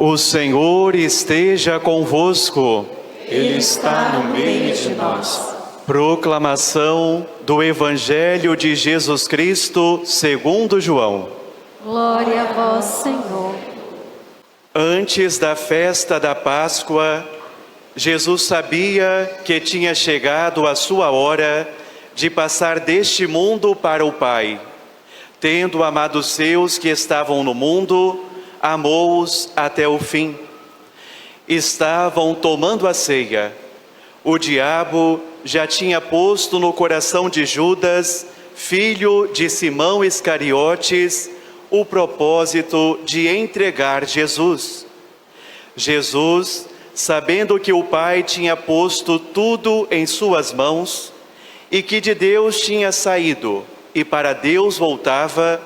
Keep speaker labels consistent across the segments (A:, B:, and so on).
A: O Senhor esteja convosco.
B: Ele está no meio de nós.
A: Proclamação do Evangelho de Jesus Cristo segundo João.
B: Glória a vós, Senhor.
A: Antes da festa da Páscoa, Jesus sabia que tinha chegado a sua hora de passar deste mundo para o Pai. Tendo amado os seus que estavam no mundo, amou-os até o fim. Estavam tomando a ceia. O diabo já tinha posto no coração de Judas, filho de Simão Iscariotes, o propósito de entregar Jesus. Jesus, sabendo que o Pai tinha posto tudo em suas mãos e que de Deus tinha saído e para Deus voltava,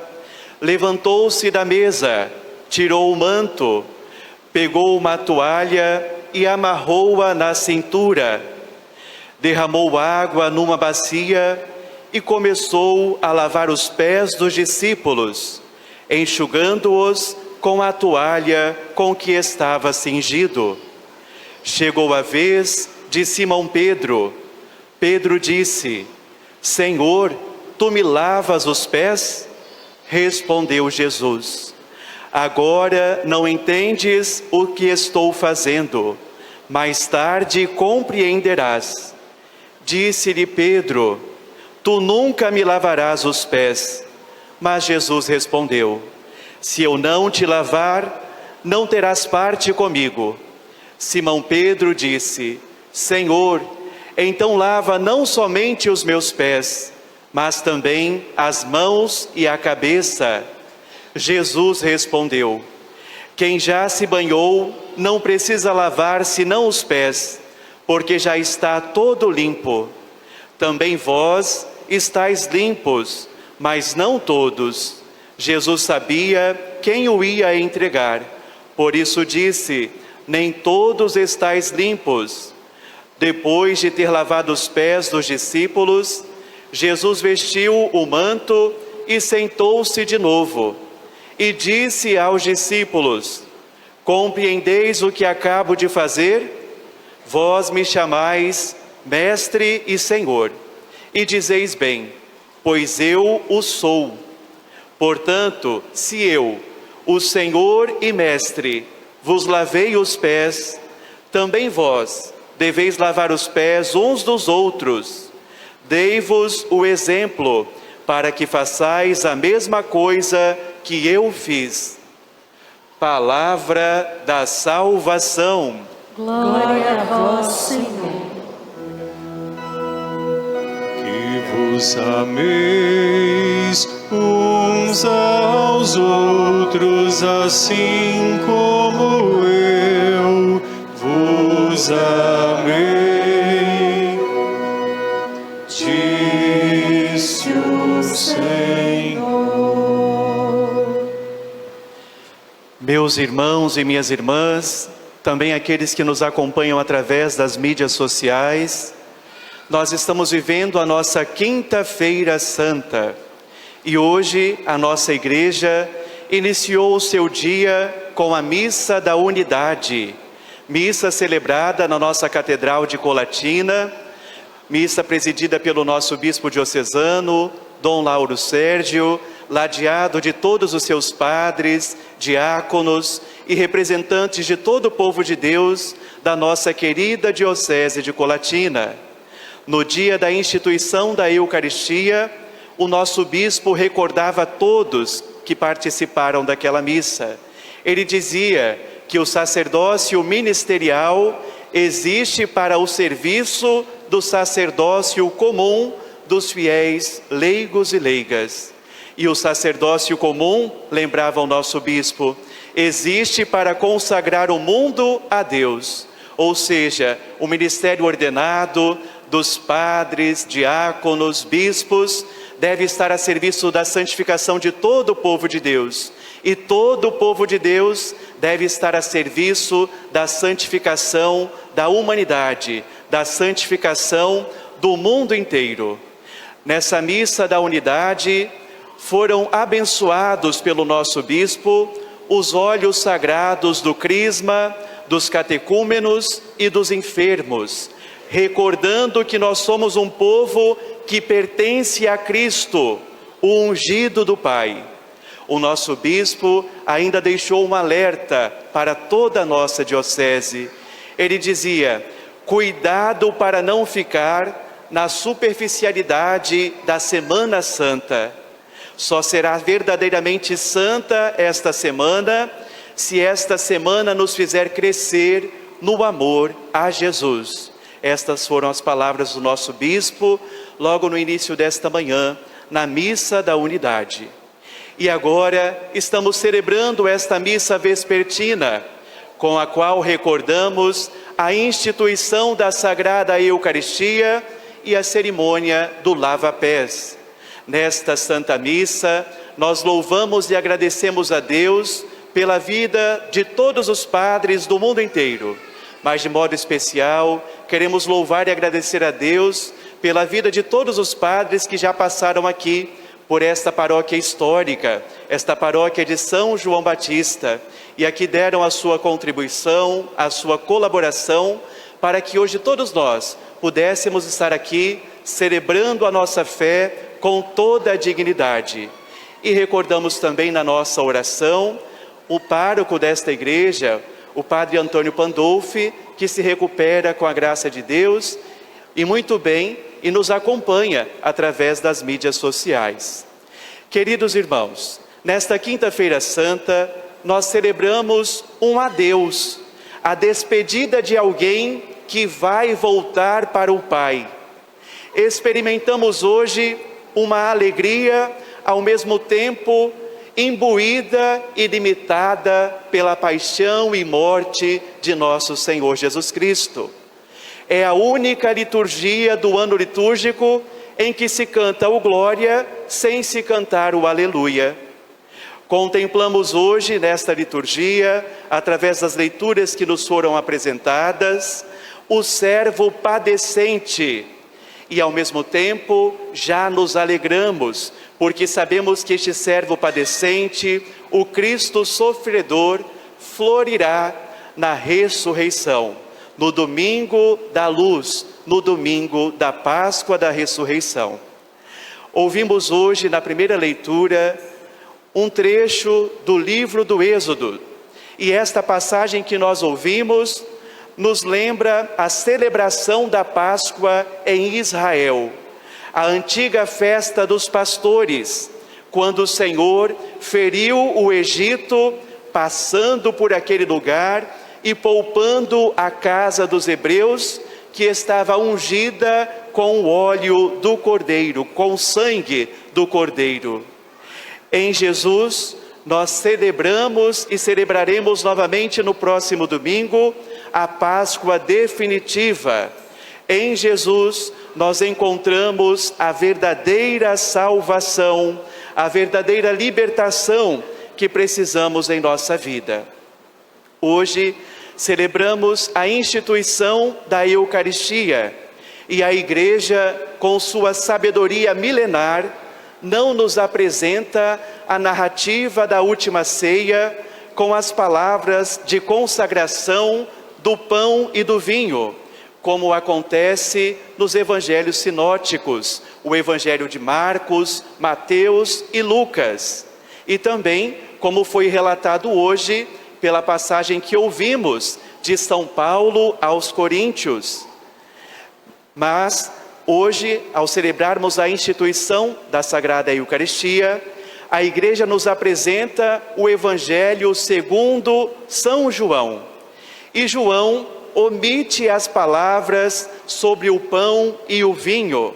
A: levantou-se da mesa, tirou o manto, pegou uma toalha e amarrou-a na cintura, derramou água numa bacia e começou a lavar os pés dos discípulos, enxugando-os com a toalha com que estava cingido. Chegou a vez de Simão Pedro. Pedro disse: Senhor, tu me lavas os pés? Respondeu Jesus: Agora não entendes o que estou fazendo, mais tarde compreenderás. Disse-lhe Pedro: Tu nunca me lavarás os pés. Mas Jesus respondeu: Se eu não te lavar, não terás parte comigo. Simão Pedro disse: Senhor, então lava não somente os meus pés, mas também as mãos e a cabeça. Jesus respondeu: Quem já se banhou não precisa lavar senão os pés, porque já está todo limpo. Também vós estáis limpos, mas não todos. Jesus sabia quem o ia entregar, por isso disse: Nem todos estáis limpos. Depois de ter lavado os pés dos discípulos, Jesus vestiu o manto e sentou-se de novo. E disse aos discípulos: Compreendeis o que acabo de fazer? Vós me chamais Mestre e Senhor, e dizeis bem, pois eu o sou. Portanto, se eu, o Senhor e Mestre, vos lavei os pés, também vós deveis lavar os pés uns dos outros. Dei-vos o exemplo, para que façais a mesma coisa que eu fiz. Palavra da salvação.
B: Glória a vós, Senhor.
C: Que vos ameis uns aos outros, assim como eu vos amei, disse o Senhor.
A: Meus irmãos e minhas irmãs, também aqueles que nos acompanham através das mídias sociais, nós estamos vivendo a nossa Quinta-feira Santa e hoje a nossa igreja iniciou o seu dia com a Missa da Unidade, missa celebrada na nossa Catedral de Colatina, missa presidida pelo nosso bispo diocesano, Dom Lauro Sérgio, ladeado de todos os seus padres, diáconos e representantes de todo o povo de Deus da nossa querida Diocese de Colatina. No dia da instituição da Eucaristia, o nosso bispo recordava todos que participaram daquela missa. Ele dizia que o sacerdócio ministerial existe para o serviço do sacerdócio comum dos fiéis leigos e leigas. E o sacerdócio comum, lembrava o nosso bispo, existe para consagrar o mundo a Deus. Ou seja, o ministério ordenado dos padres, diáconos, bispos, deve estar a serviço da santificação de todo o povo de Deus. E todo o povo de Deus deve estar a serviço da santificação da humanidade, da santificação do mundo inteiro. Nessa missa da unidade, foram abençoados pelo nosso bispo os óleos sagrados do crisma, dos catecúmenos e dos enfermos, recordando que nós somos um povo que pertence a Cristo, o ungido do Pai. O nosso bispo ainda deixou um alerta para toda a nossa diocese. Ele dizia: cuidado para não ficar na superficialidade da Semana Santa. Só será verdadeiramente santa esta semana, se esta semana nos fizer crescer no amor a Jesus. Estas foram as palavras do nosso bispo, logo no início desta manhã, na Missa da Unidade. E agora estamos celebrando esta missa vespertina, com a qual recordamos a instituição da Sagrada Eucaristia e a cerimônia do lava-pés. Nesta Santa Missa, nós louvamos e agradecemos a Deus pela vida de todos os padres do mundo inteiro. Mas de modo especial, queremos louvar e agradecer a Deus pela vida de todos os padres que já passaram aqui por esta paróquia histórica, esta paróquia de São João Batista, e aqui deram a sua contribuição, a sua colaboração, para que hoje todos nós pudéssemos estar aqui celebrando a nossa fé com toda a dignidade. E recordamos também na nossa oração o pároco desta igreja, o Padre Antônio Pandolfi, que se recupera com a graça de Deus, e muito bem, e nos acompanha através das mídias sociais. Queridos irmãos, nesta Quinta-feira Santa, nós celebramos um adeus, a despedida de alguém que vai voltar para o Pai. Experimentamos hoje uma alegria, ao mesmo tempo imbuída e limitada pela paixão e morte de nosso Senhor Jesus Cristo. É a única liturgia do ano litúrgico em que se canta o Glória sem se cantar o Aleluia. Contemplamos hoje nesta liturgia, através das leituras que nos foram apresentadas, o servo padecente. E ao mesmo tempo já nos alegramos, porque sabemos que este servo padecente, o Cristo sofredor, florirá na ressurreição, no domingo da luz, no domingo da Páscoa da ressurreição. Ouvimos hoje na primeira leitura um trecho do livro do Êxodo, e esta passagem que nós ouvimos nos lembra a celebração da Páscoa em Israel, a antiga festa dos pastores, quando o Senhor feriu o Egito, passando por aquele lugar e poupando a casa dos hebreus, que estava ungida com o óleo do Cordeiro, com o sangue do Cordeiro. Em Jesus, nós celebramos e celebraremos novamente no próximo domingo a Páscoa definitiva. Em Jesus, nós encontramos a verdadeira salvação, a verdadeira libertação que precisamos em nossa vida. Hoje, celebramos a instituição da Eucaristia, e a Igreja, com sua sabedoria milenar, não nos apresenta a narrativa da última ceia com as palavras de consagração do pão e do vinho, como acontece nos evangelhos sinóticos, o evangelho de Marcos, Mateus e Lucas, e também como foi relatado hoje pela passagem que ouvimos de São Paulo aos Coríntios. Mas hoje, ao celebrarmos a instituição da Sagrada Eucaristia, a Igreja nos apresenta o Evangelho segundo São João. E João omite as palavras sobre o pão e o vinho,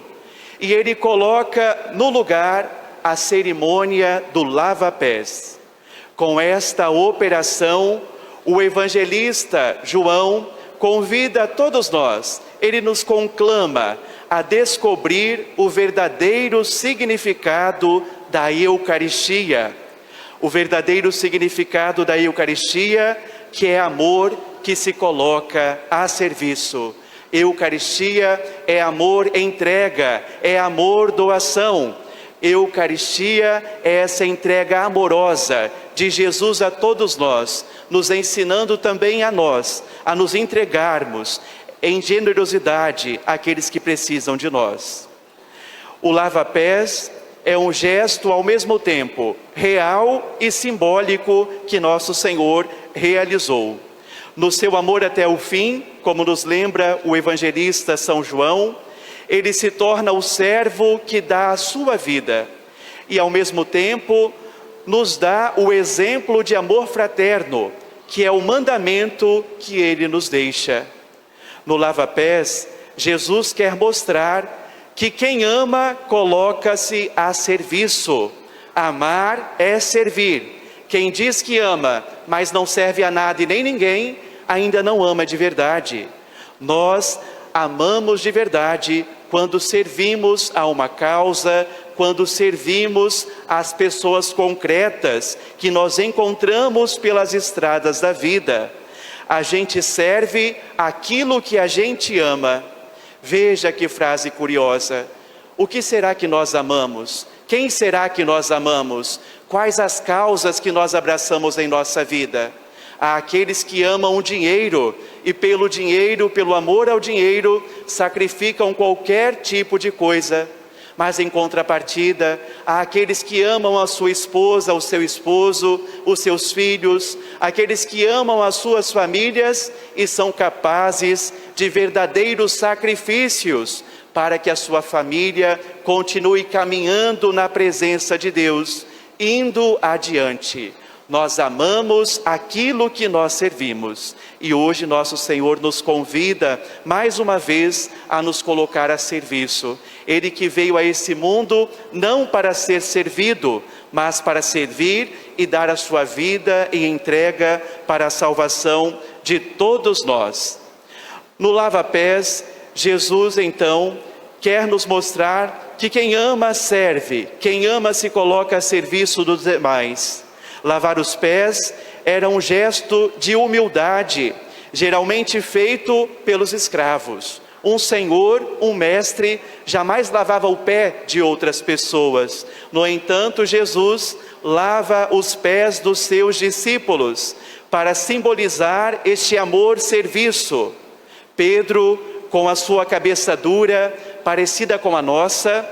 A: e ele coloca no lugar a cerimônia do lava-pés. Com esta operação, o evangelista João convida todos nós, ele nos conclama a descobrir o verdadeiro significado da Eucaristia. O verdadeiro significado da Eucaristia, que é amor que se coloca a serviço. Eucaristia é amor entrega, é amor doação. Eucaristia é essa entrega amorosa de Jesus a todos nós, nos ensinando também a nós, a nos entregarmos em generosidade àqueles que precisam de nós. O lava-pés é um gesto ao mesmo tempo real e simbólico que nosso Senhor realizou. No seu amor até o fim, como nos lembra o evangelista São João, ele se torna o servo que dá a sua vida e ao mesmo tempo nos dá o exemplo de amor fraterno, que é o mandamento que ele nos deixa. No lava-pés, Jesus quer mostrar que quem ama coloca-se a serviço. Amar é servir. Quem diz que ama, mas não serve a nada e nem ninguém, ainda não ama de verdade. Nós amamos de verdade quando servimos a uma causa, quando servimos às pessoas concretas que nós encontramos pelas estradas da vida. A gente serve aquilo que a gente ama. Veja que frase curiosa. O que será que nós amamos? Quem será que nós amamos? Quais as causas que nós abraçamos em nossa vida? Há aqueles que amam o dinheiro e pelo dinheiro, pelo amor ao dinheiro, sacrificam qualquer tipo de coisa. Mas em contrapartida, há aqueles que amam a sua esposa, o seu esposo, os seus filhos, aqueles que amam as suas famílias e são capazes de verdadeiros sacrifícios para que a sua família continue caminhando na presença de Deus, indo adiante. Nós amamos aquilo que nós servimos. E hoje nosso Senhor nos convida, mais uma vez, a nos colocar a serviço. Ele que veio a esse mundo não para ser servido, mas para servir e dar a sua vida em entrega para a salvação de todos nós. No lava-pés, Jesus então quer nos mostrar que quem ama serve, quem ama se coloca a serviço dos demais. Lavar os pés era um gesto de humildade, geralmente feito pelos escravos. Um senhor, um mestre, jamais lavava o pé de outras pessoas. No entanto, Jesus lava os pés dos seus discípulos para simbolizar este amor-serviço. Pedro, com a sua cabeça dura, parecida com a nossa,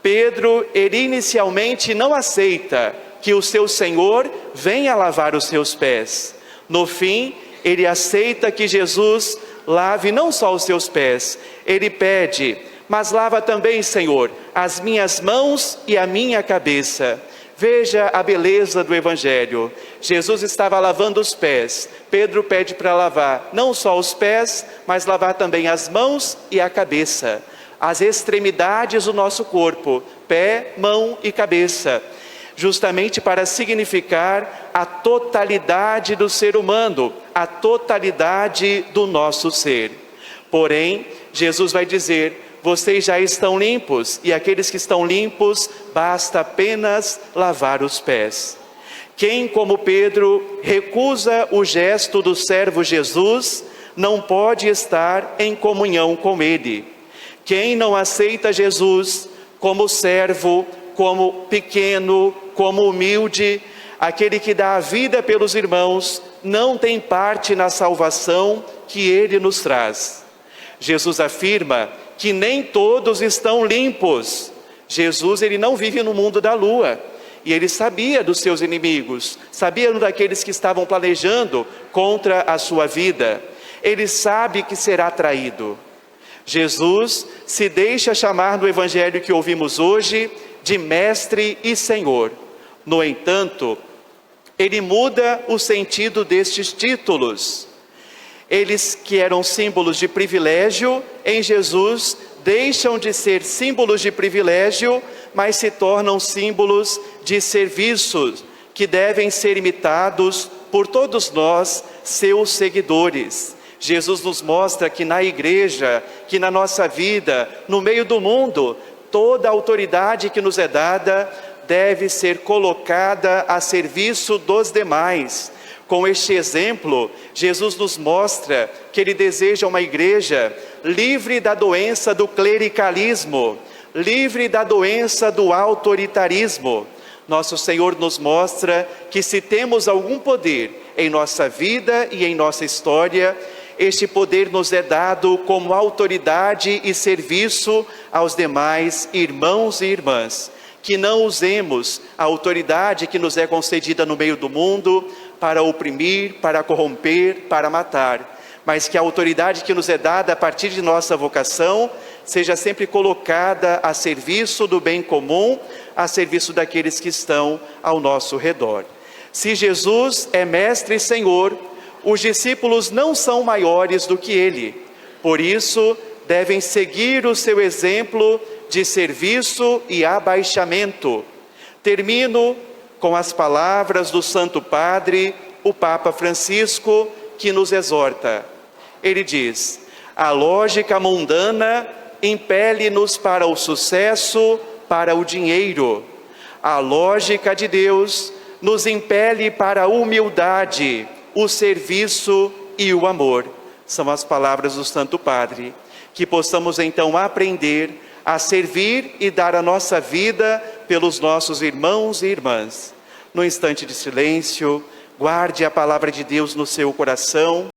A: Pedro, ele inicialmente não aceita que o seu Senhor venha lavar os seus pés. No fim, ele aceita que Jesus lave não só os seus pés, ele pede, mas lava também, Senhor, as minhas mãos e a minha cabeça. Veja a beleza do Evangelho. Jesus estava lavando os pés. Pedro pede para lavar não só os pés, mas lavar também as mãos e a cabeça. As extremidades do nosso corpo, pé, mão e cabeça. Justamente para significar a totalidade do ser humano, a totalidade do nosso ser. Porém, Jesus vai dizer: vocês já estão limpos, e aqueles que estão limpos, basta apenas lavar os pés. Quem, como Pedro, recusa o gesto do servo Jesus, não pode estar em comunhão com ele. Quem não aceita Jesus como servo, como pequeno, como humilde, aquele que dá a vida pelos irmãos, não tem parte na salvação que ele nos traz. Jesus afirma que nem todos estão limpos. Jesus, ele não vive no mundo da lua, e ele sabia dos seus inimigos, sabia daqueles que estavam planejando contra a sua vida. Ele sabe que será traído. Jesus se deixa chamar no evangelho que ouvimos hoje de Mestre e Senhor. No entanto, ele muda o sentido destes títulos. Eles que eram símbolos de privilégio, em Jesus deixam de ser símbolos de privilégio, mas se tornam símbolos de serviços que devem ser imitados por todos nós, seus seguidores. Jesus nos mostra que na igreja, que na nossa vida, no meio do mundo, toda a autoridade que nos é dada deve ser colocada a serviço dos demais. Com este exemplo, Jesus nos mostra que ele deseja uma igreja livre da doença do clericalismo, livre da doença do autoritarismo. Nosso Senhor nos mostra que se temos algum poder em nossa vida e em nossa história, este poder nos é dado como autoridade e serviço aos demais irmãos e irmãs. Que não usemos a autoridade que nos é concedida no meio do mundo para oprimir, para corromper, para matar, mas que a autoridade que nos é dada a partir de nossa vocação seja sempre colocada a serviço do bem comum, a serviço daqueles que estão ao nosso redor. Se Jesus é Mestre e Senhor, os discípulos não são maiores do que Ele. Por isso, devem seguir o seu exemplo de serviço e abaixamento. Termino com as palavras do Santo Padre, o Papa Francisco, que nos exorta. Ele diz: a lógica mundana impele-nos para o sucesso, para o dinheiro. A lógica de Deus nos impele para a humildade, o serviço e o amor. São as palavras do Santo Padre. Que possamos então aprender a servir e dar a nossa vida pelos nossos irmãos e irmãs. No instante de silêncio, guarde a palavra de Deus no seu coração.